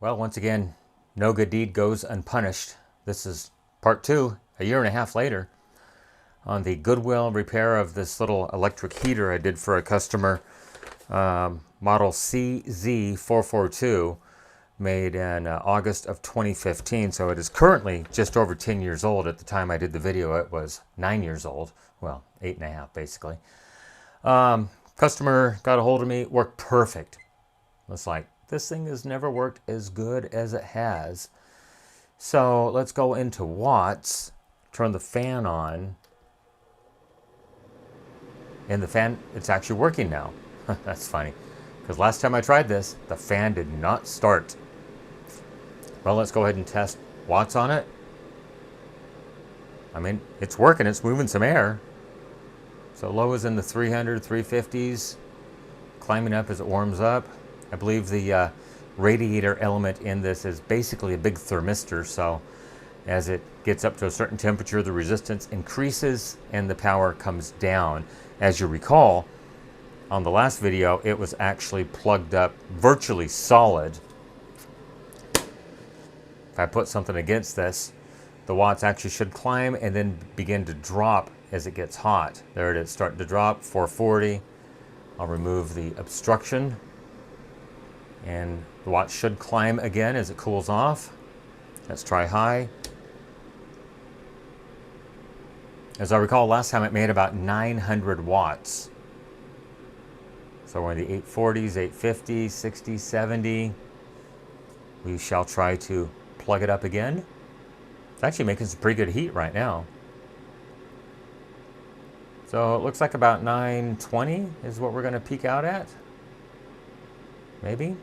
Well, once again, no good deed goes unpunished. This is part two, a year and a half later, on the Goodwill repair of this little electric heater I did for a customer, model CZ442, made in August of 2015. So it is currently just over 10 years old. At the time I did the video, it was 9 years old. Well, 8.5 basically. Customer got a hold of me, worked perfect. It's like, this thing has never worked as good as it has. So let's go into watts, turn the fan on, and the fan, it's actually working now. That's funny, because last time I tried this, the fan did not start. Well, let's go ahead and test watts on it. I mean, it's working, it's moving some air. So low is in the 300, 350s, climbing up as it warms up. I believe the radiator element in this is basically a big thermistor, so as it gets up to a certain temperature, the resistance increases and the power comes down. As you recall, on the last video, it was actually plugged up virtually solid. If I put something against this, the watts actually should climb and then begin to drop as it gets hot. There it is, starting to drop, 440. I'll remove the obstruction, and the watts should climb again as it cools off. Let's try high. As I recall, last time it made about 900 watts. So we're in the 840s, 850, 60, 70. We shall try to plug it up again. It's actually making some pretty good heat right now. So it looks like about 920 is what we're going to peak out at. Maybe.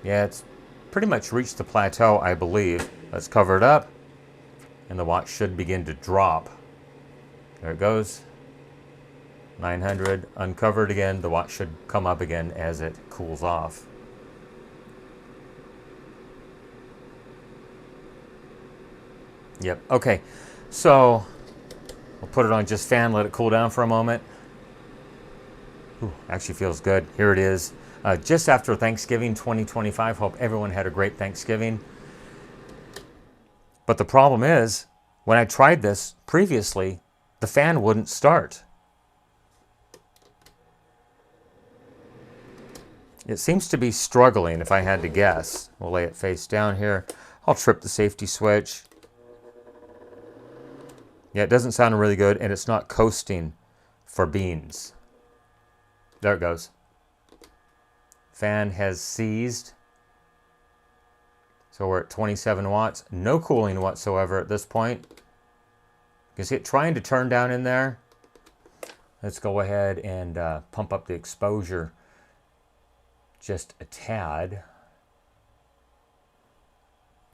Yeah, it's pretty much reached the plateau, I believe. Let's cover it up, and the watts should begin to drop. There it goes. 900, uncovered again. The watts should come up again as it cools off. Yep, okay. So we'll put it on just fan, let it cool down for a moment. Ooh, actually feels good. Here it is. Just after Thanksgiving 2025. Hope everyone had a great Thanksgiving. But the problem is, when I tried this previously, the fan wouldn't start. It seems to be struggling, if I had to guess. We'll lay it face down here. I'll trip the safety switch. Yeah, it doesn't sound really good, and it's not coasting for beans. There it goes. Fan has seized. So we're at 27 watts. No cooling whatsoever at this point. You can see it trying to turn down in there. Let's go ahead and pump up the exposure just a tad.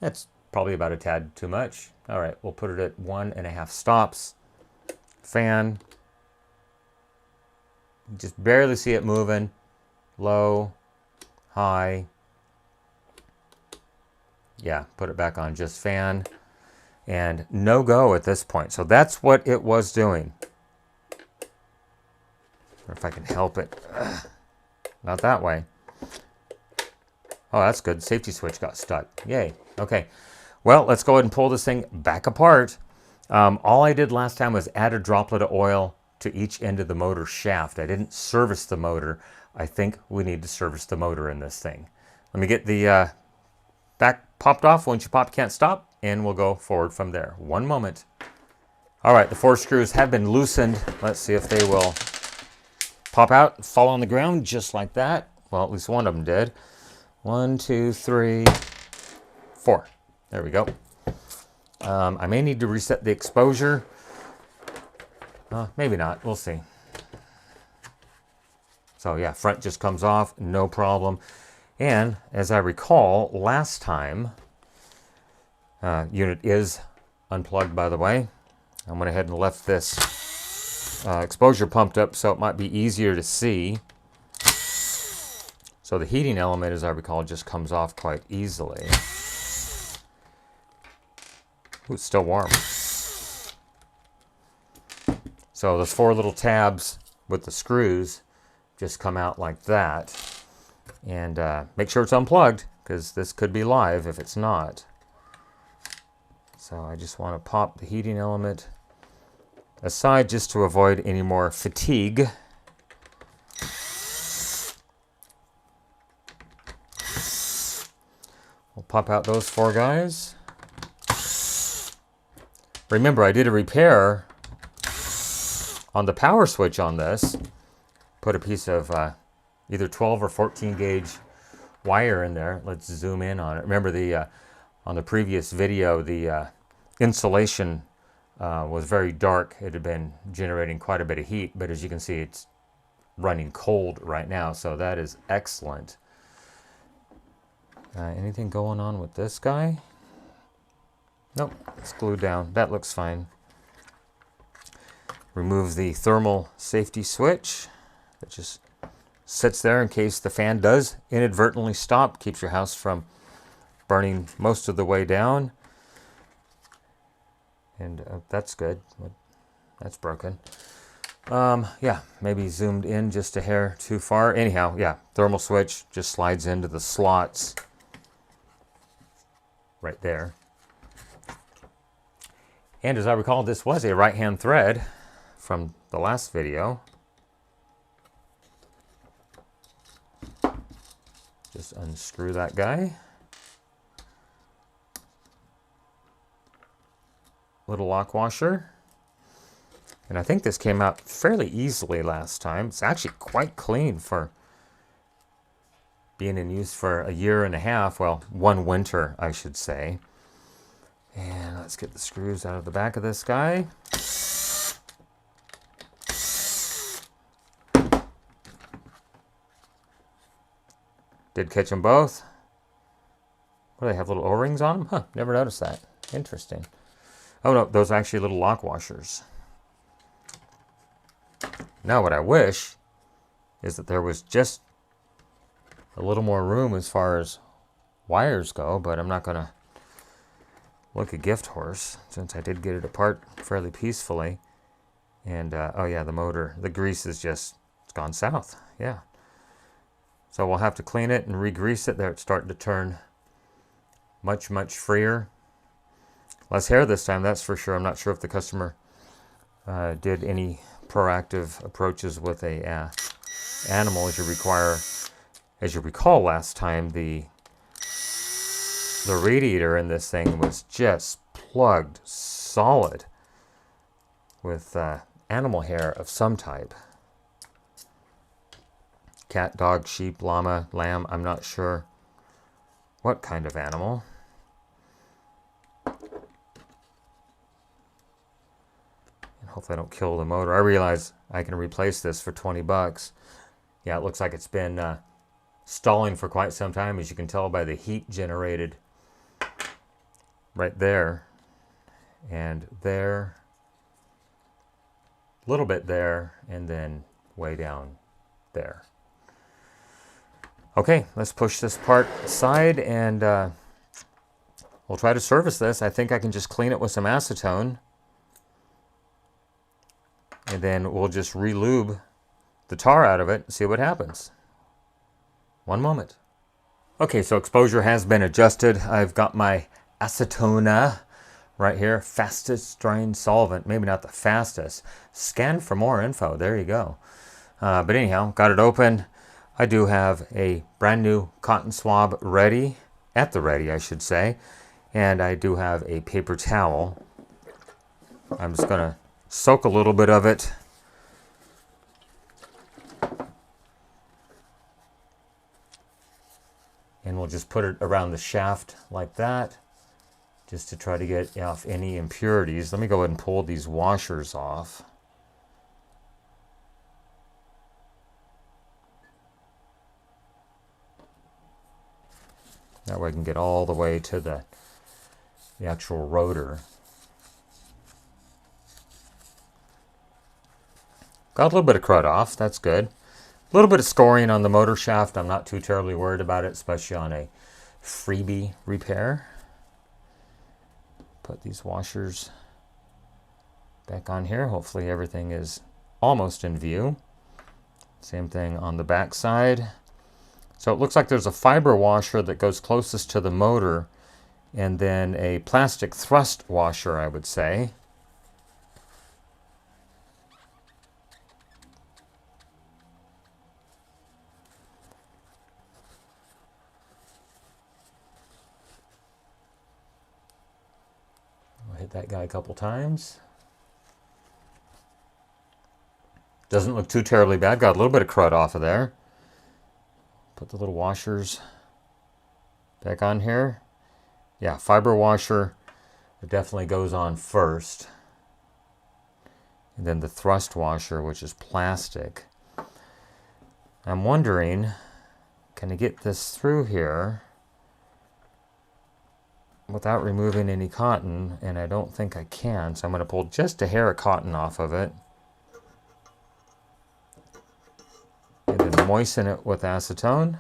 That's probably about a tad too much. All right, we'll put it at 1.5 stops. Fan. Just barely see it moving. Low, high. Yeah, put it back on just fan. And no go at this point. So that's what it was doing. Or if I can help it. Not that way. Oh, that's good. Safety switch got stuck. Yay. Okay. Well, let's go ahead and pull this thing back apart. All I did last time was add a droplet of oil to each end of the motor shaft. I didn't service the motor. I think we need to service the motor in this thing. Let me get the back popped off. Once you pop, can't stop, and we'll go forward from there. One moment. All right, the 4 screws have been loosened. Let's see if they will pop out and fall on the ground just like that. Well, at least one of them did. 1, 2, 3, 4. There we go. I may need to reset the exposure. Maybe not. We'll see. So yeah, front just comes off, no problem. And as I recall, last time, unit is unplugged, by the way. I went ahead and left this exposure pumped up so it might be easier to see. So the heating element, as I recall, just comes off quite easily. Ooh, it's still warm. So those 4 little tabs with the screws just come out like that. And make sure it's unplugged, because this could be live if it's not. So I just want to pop the heating element aside just to avoid any more fatigue. We'll pop out those 4 guys. Remember, I did a repair on the power switch on this. Put a piece of either 12 or 14 gauge wire in there. Let's zoom in on it. Remember, on the previous video, the insulation was very dark. It had been generating quite a bit of heat, but as you can see, it's running cold right now, so that is excellent. Anything going on with this guy? Nope, it's glued down. That looks fine. Remove the thermal safety switch. It just sits there in case the fan does inadvertently stop. Keeps your house from burning most of the way down. And that's good. That's broken. Yeah, maybe zoomed in just a hair too far. Anyhow, yeah, thermal switch just slides into the slots right there. And as I recall, this was a right-hand thread from the last video. Just unscrew that guy. Little lock washer. And I think this came out fairly easily last time. It's actually quite clean for being in use for a year and a half. Well, 1 winter, I should say. And let's get the screws out of the back of this guy. Did catch them both. What, do they have little O-rings on them? Huh, never noticed that. Interesting. Oh no, those are actually little lock washers. Now what I wish is that there was just a little more room as far as wires go, but I'm not going to look a gift horse since I did get it apart fairly peacefully. And oh yeah, the motor, the grease is just, it's gone south. Yeah. So we'll have to clean it and re-grease it. There, it's starting to turn much, much freer. Less hair this time, that's for sure. I'm not sure if the customer did any proactive approaches with a animal. As you recall last time, the radiator in this thing was just plugged solid with animal hair of some type. Cat, dog, sheep, llama, lamb, I'm not sure what kind of animal. And hopefully I don't kill the motor. I realize I can replace this for 20 bucks. Yeah, it looks like it's been stalling for quite some time, as you can tell by the heat generated right there and there, a little bit there, and then way down there. Okay, let's push this part aside and we'll try to service this. I think I can just clean it with some acetone. And then we'll just re-lube the tar out of it and see what happens. One moment. Okay, so exposure has been adjusted. I've got my acetone right here. Fastest drying solvent. Maybe not the fastest. Scan for more info. There you go. But anyhow, got it open. I do have a brand new cotton swab ready. At the ready, I should say. And I do have a paper towel. I'm just going to soak a little bit of it. And we'll just put it around the shaft like that, just to try to get off any impurities. Let me go ahead and pull these washers off. That way I can get all the way to the actual rotor. Got a little bit of crud off, that's good. A little bit of scoring on the motor shaft. I'm not too terribly worried about it, especially on a freebie repair. Put these washers back on here. Hopefully everything is almost in view. Same thing on the back side. So it looks like there's a fiber washer that goes closest to the motor, and then a plastic thrust washer, I would say. I'll hit that guy a couple times. Doesn't look too terribly bad. Got a little bit of crud off of there. Put the little washers back on here. Yeah, fiber washer, it definitely goes on first. And then the thrust washer, which is plastic. I'm wondering, can I get this through here without removing any cotton? And I don't think I can, so I'm going to pull just a hair of cotton off of it. And then moisten it with acetone.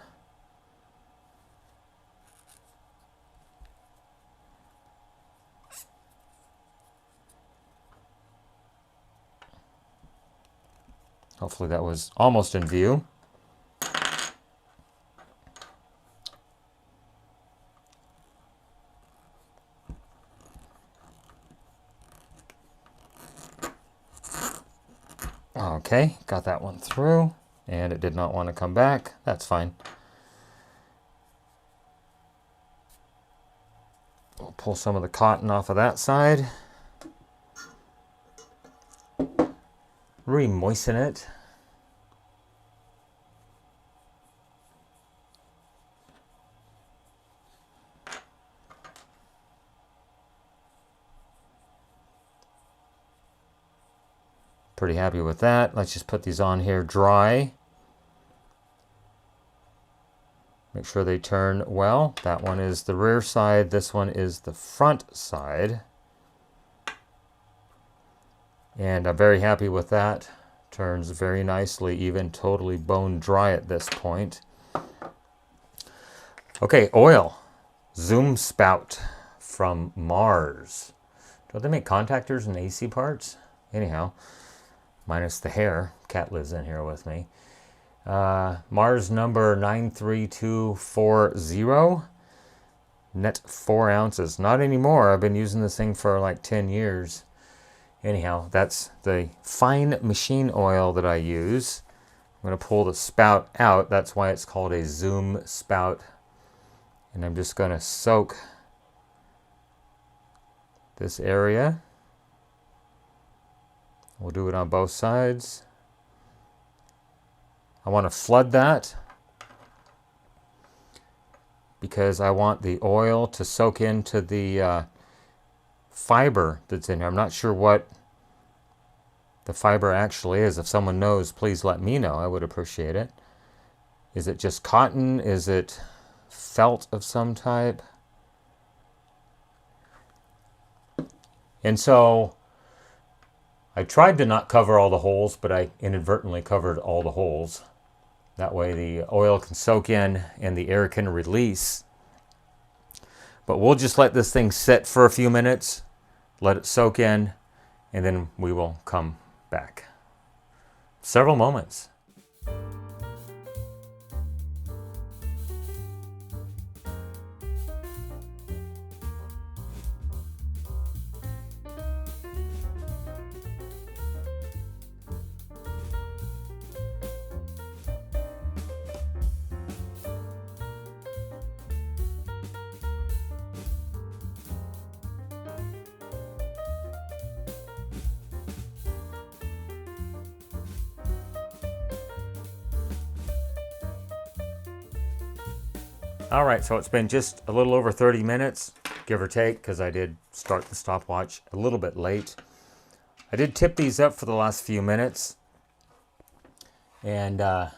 Hopefully that was almost in view. Okay, got that one through, and it did not want to come back. That's fine. We'll pull some of the cotton off of that side. Re-moisten it. Pretty happy with that. Let's just put these on here dry. Make sure they turn well. That one is the rear side. This one is the front side. And I'm very happy with that. Turns very nicely, even totally bone dry at this point. Okay, oil. Zoom spout from Mars. Don't they make contactors and AC parts? Anyhow, minus the hair. Cat lives in here with me. Mars number 93240. Net 4 ounces. Not anymore. I've been using this thing for like 10 years. Anyhow, that's the fine machine oil that I use. I'm going to pull the spout out. That's why it's called a zoom spout. And I'm just going to soak this area. We'll do it on both sides. I want to flood that because I want the oil to soak into the fiber that's in here. I'm not sure what the fiber actually is. If someone knows, please let me know. I would appreciate it. Is it just cotton? Is it felt of some type? And so I tried to not cover all the holes, but I inadvertently covered all the holes. That way the oil can soak in and the air can release. But we'll just let this thing sit for a few minutes, let it soak in, and then we will come back. Several moments. All right, so it's been just a little over 30 minutes, give or take, because I did start the stopwatch a little bit late. I did tip these up for the last few minutes, and now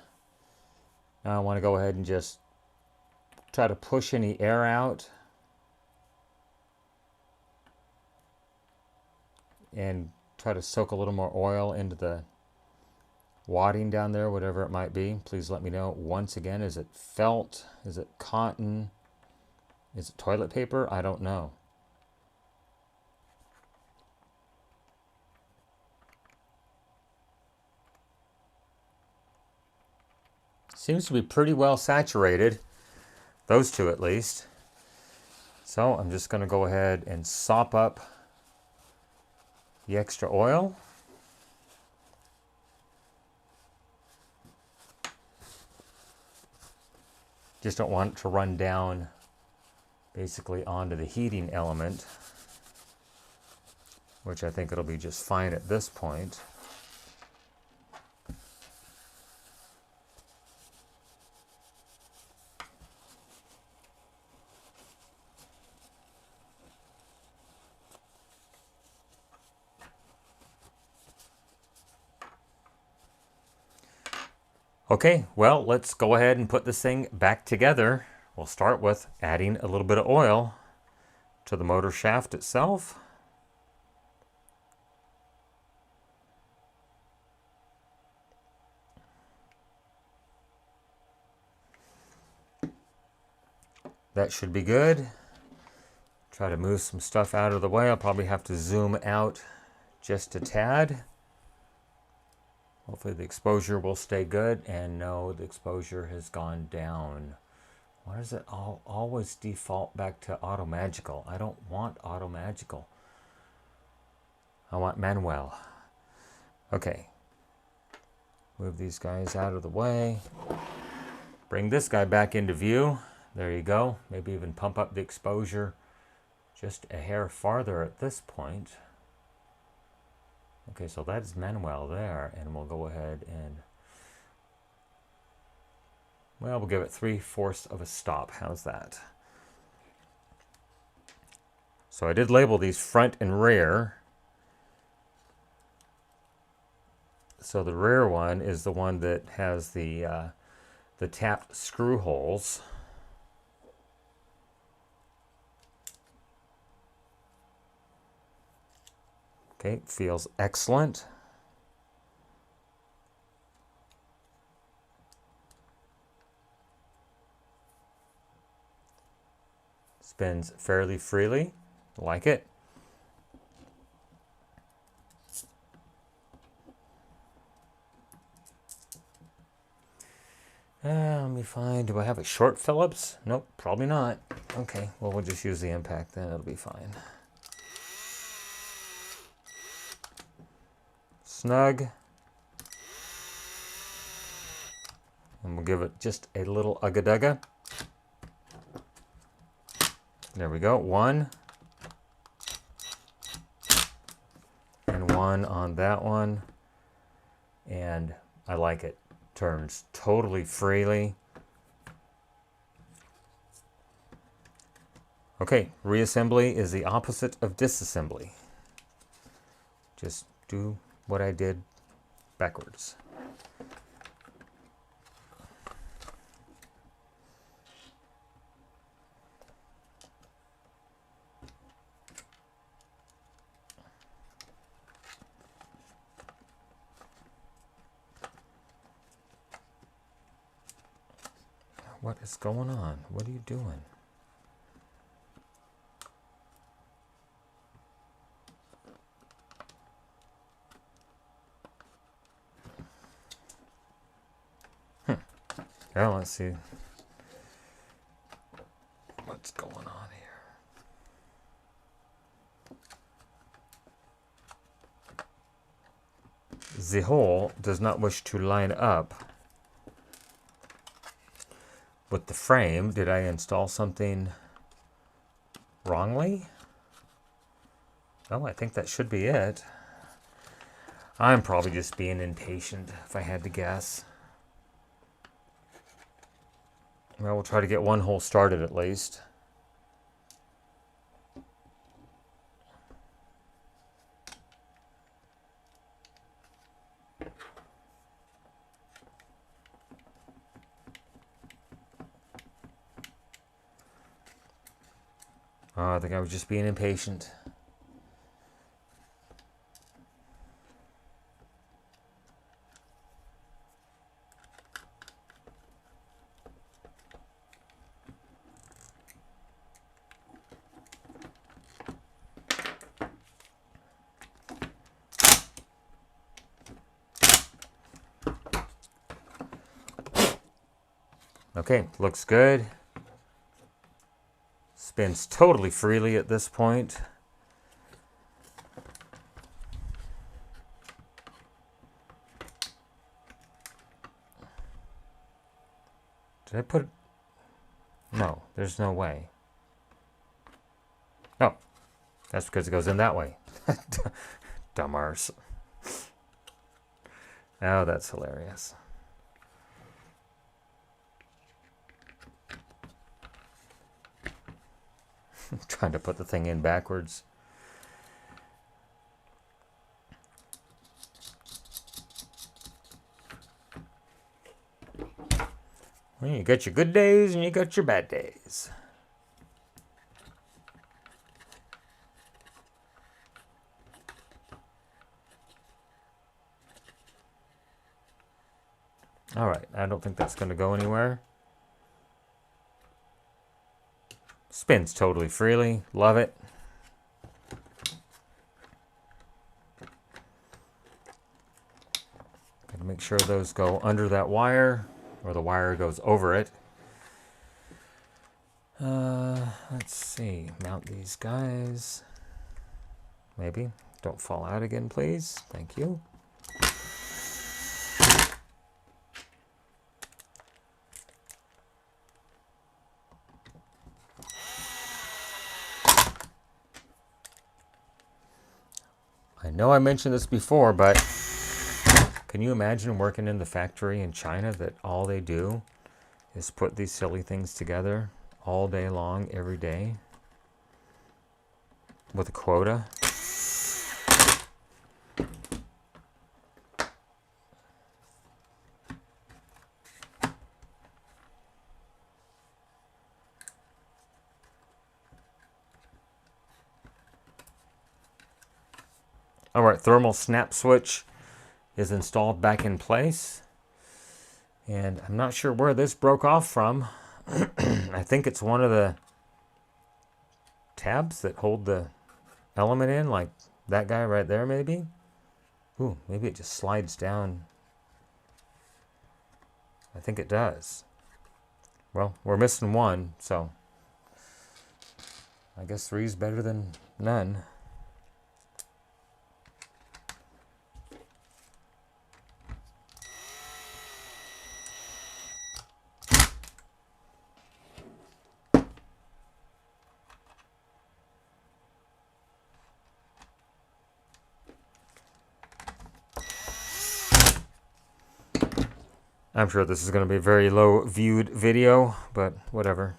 I want to go ahead and just try to push any air out and try to soak a little more oil into the wadding down there, whatever it might be. Please let me know. Once again, is it felt? Is it cotton? Is it toilet paper? I don't know. Seems to be pretty well saturated. Those two at least. So I'm just going to go ahead and sop up the extra oil. Just don't want it to run down basically onto the heating element, which I think it'll be just fine at this point. Okay, well, let's go ahead and put this thing back together. We'll start with adding a little bit of oil to the motor shaft itself. That should be good. Try to move some stuff out of the way. I'll probably have to zoom out just a tad. Hopefully the exposure will stay good, and no, the exposure has gone down. Why does it always default back to auto magical? I don't want auto magical. I want manual. Okay. Move these guys out of the way. Bring this guy back into view. There you go. Maybe even pump up the exposure just a hair farther at this point. Okay, so that's manual there, and we'll go ahead and, well, we'll give it 3/4 of a stop. How's that? So I did label these front and rear. So the rear one is the one that has the tapped screw holes. Okay, feels excellent. Spins fairly freely. Like it. Let me find, do I have a short Phillips? Nope, probably not. Okay, well, we'll just use the impact then, it'll be fine. Snug. And we'll give it just a little ugga-dugga. There we go, 1. And 1 on that one. And I like it. Turns totally freely. Okay, reassembly is the opposite of disassembly. Just do what I did backwards. What is going on? What are you doing? Well, let's see what's going on here. The hole does not wish to line up with the frame. Did I install something wrongly? Oh, I think that should be it. I'm probably just being impatient, if I had to guess. Well, we'll try to get one hole started at least. Oh, I think I was just being impatient. Okay, looks good. Spins totally freely at this point. Did I put... No, there's no way. Oh, that's because it goes in that way. Dumb arse. Oh, that's hilarious. Trying to put the thing in backwards. Well, you got your good days and you got your bad days. All right, I don't think that's going to go anywhere. Spins totally freely. Love it. Gotta make sure those go under that wire, or the wire goes over it. Let's see. Mount these guys. Maybe. Don't fall out again, please. Thank you. I know I mentioned this before, but can you imagine working in the factory in China that all they do is put these silly things together all day long, every day, with a quota? All right, thermal snap switch is installed back in place. And I'm not sure where this broke off from. I think it's one of the tabs that hold the element in, like that guy right there, maybe. Ooh, maybe it just slides down. I think it does. Well, we're missing one, so I guess 3 is better than none. I'm sure this is going to be a very low viewed video, but whatever.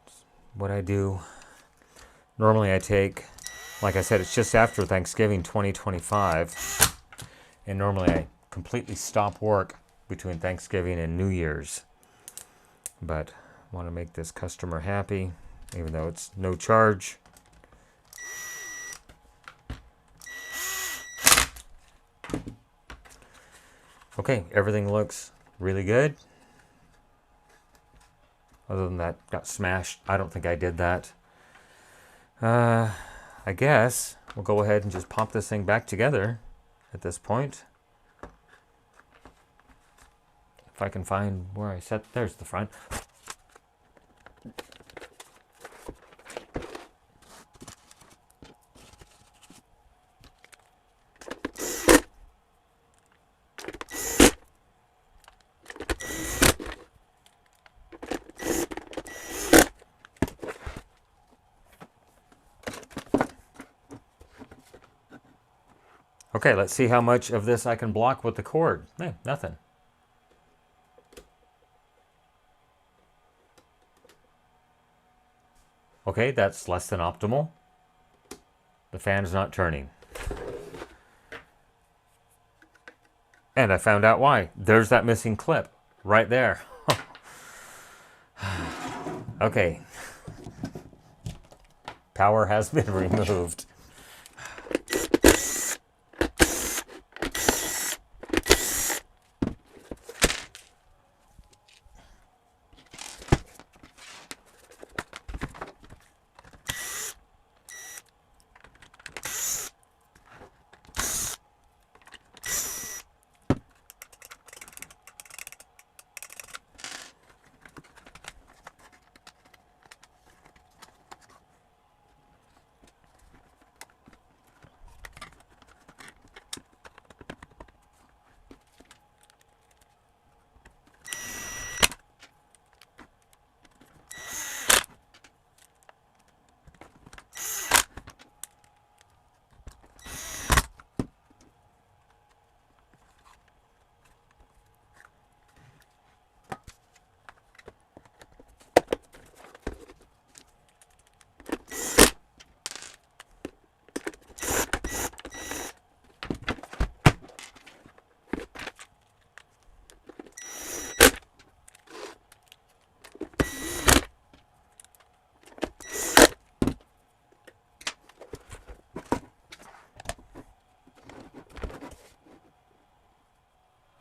It's what I do. Normally I take, like I said, it's just after Thanksgiving 2025. And normally I completely stop work between Thanksgiving and New Year's. But I want to make this customer happy, even though it's no charge. Okay, everything looks really good. Other than that got smashed. I don't think I did that. I guess we'll go ahead and just pop this thing back together at this point. If I can find where I set, there's the front. Okay, let's see how much of this I can block with the cord. Nothing. Okay, that's less than optimal. The fan's not turning. And I found out why. There's that missing clip right there. Okay. Power has been removed.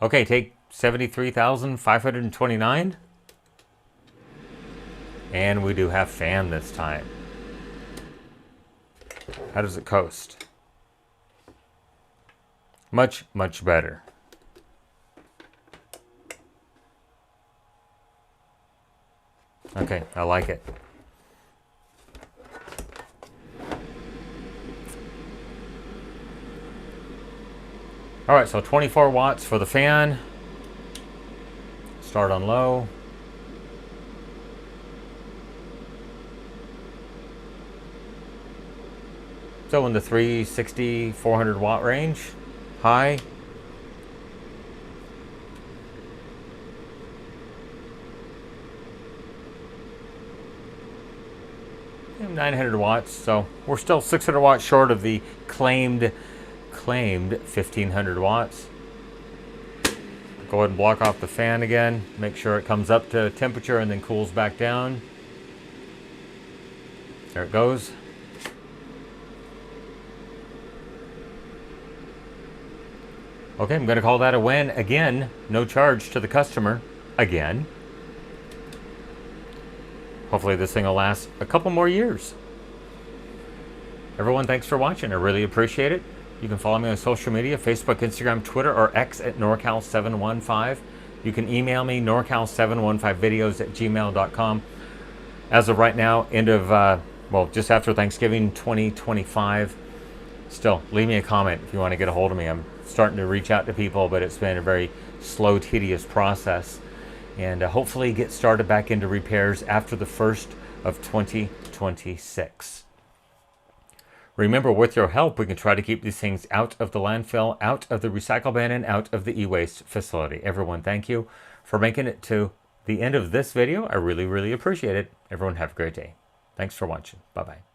Okay, take 73,529. And we do have fan this time. How does it coast? Much, much better. Okay, I like it. All right, so 24 watts for the fan. Start on low. So in the 360, 400 watt range. High. And 900 watts, so we're still 600 watts short of the claimed 1500 watts. Go ahead and block off the fan again. Make sure it comes up to temperature and then cools back down. There it goes. Okay, I'm going to call that a win. Again, no charge to the customer. Again. Hopefully this thing will last a couple more years. Everyone, thanks for watching. I really appreciate it. You can follow me on social media, Facebook, Instagram, Twitter, or X at NorCal715. You can email me, norcal715videos@gmail.com. As of right now, end of, well, just after Thanksgiving 2025. Still, leave me a comment if you want to get a hold of me. I'm starting to reach out to people, but it's been a very slow, tedious process. And hopefully get started back into repairs after the 1st of 2026. Remember, with your help, we can try to keep these things out of the landfill, out of the recycle bin, and out of the e-waste facility. Everyone, thank you for making it to the end of this video. I really, really appreciate it. Everyone, have a great day. Thanks for watching. Bye-bye.